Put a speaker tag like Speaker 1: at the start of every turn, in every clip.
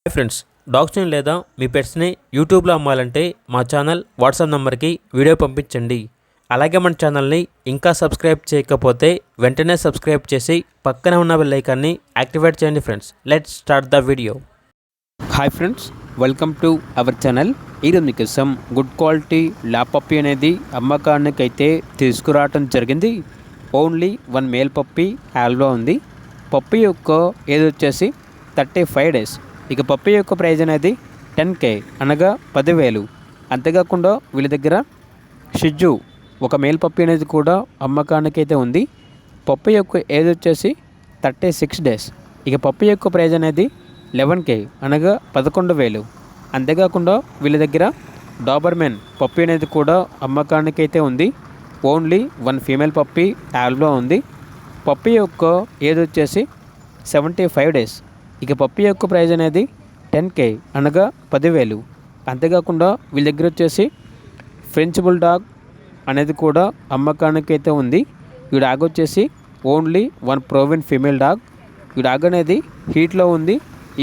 Speaker 1: Hi friends, డాగ్స్ని లేదా మీ పెట్స్ని యూట్యూబ్లో అమ్మాలంటే మా ఛానల్ వాట్సాప్ నెంబర్కి వీడియో పంపించండి. అలాగే మన ఛానల్ని ఇంకా సబ్స్క్రైబ్ చేయకపోతే వెంటనే సబ్స్క్రైబ్ చేసి పక్కనే ఉన్న బెల్ ఐకాన్ని యాక్టివేట్ చేయండి. Friends, let's start the video. Hi friends, welcome to our channel. ఈరోజు మీకోసం గుడ్ క్వాలిటీ ల్యాబ్ పప్పీ అనేది అమ్మకానికి అయితే తీసుకురావటం జరిగింది. ఓన్లీ 1 మేల్ పప్పీ హ్యాల్లో ఉంది. పప్పీ యొక్క ఏజ్ వచ్చేసి 35 డేస్. ఇక పప్పీ యొక్క ప్రైజ్ అనేది 10K అనగా 10,000. అంతేకాకుండా వీళ్ళ దగ్గర షిజ్జు ఒక మేల్ పప్పీ అనేది కూడా అమ్మకానికి అయితే ఉంది. పప్పీ యొక్క ఏజ్ వచ్చేసి 36 డేస్. ఇక పప్పీ యొక్క ప్రైజ్ అనేది 11K అనగా 11,000. అంతేకాకుండా వీళ్ళ దగ్గర డాబర్మెన్ పప్పీ అనేది కూడా అమ్మకానికి అయితే ఉంది. ఓన్లీ 1 ఫీమేల్ పప్పీ యావ్లో ఉంది. పప్పీ యొక్క ఏజ్ వచ్చేసి 75 డేస్. ఇక పప్పీ యొక్క ప్రైజ్ అనేది 10K అనగా 10,000. అంతేకాకుండా వీళ్ళ దగ్గర వచ్చేసి ఫ్రెంచ్ బుల్డాగ్ అనేది కూడా అమ్మకానికి అయితే ఉంది. ఈ డాగ్ వచ్చేసి ఓన్లీ 1 ప్రోవిన్ ఫీమేల్ డాగ్. ఈ డాగ్ అనేది హీట్లో ఉంది.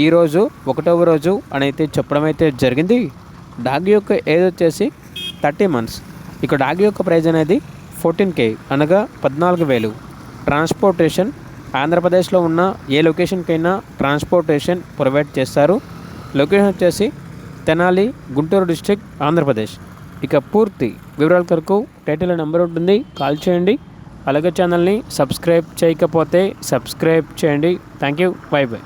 Speaker 1: ఈరోజు 1వ రోజు అని అయితే చెప్పడం అయితే జరిగింది. డాగ్ యొక్క ఏజ్ వచ్చేసి 30 మంత్స్. ఇక డాగ్ యొక్క ప్రైజ్ అనేది 14K అనగా 14,000. ట్రాన్స్పోర్టేషన్ ఆంధ్రప్రదేశ్లో ఉన్న ఏ లొకేషన్కైనా ట్రాన్స్పోర్టేషన్ ప్రొవైడ్ చేస్తారు. లొకేషన్ వచ్చేసి తెనాలి, గుంటూరు డిస్ట్రిక్ట్, ఆంధ్రప్రదేశ్. ఇక పూర్తి వివరాల కొరకు టైటిల్ నెంబర్ ఉంటుంది, కాల్ చేయండి. అలాగే ఛానల్ని సబ్స్క్రైబ్ చేయకపోతే సబ్స్క్రైబ్ చేయండి. Thank you, by by.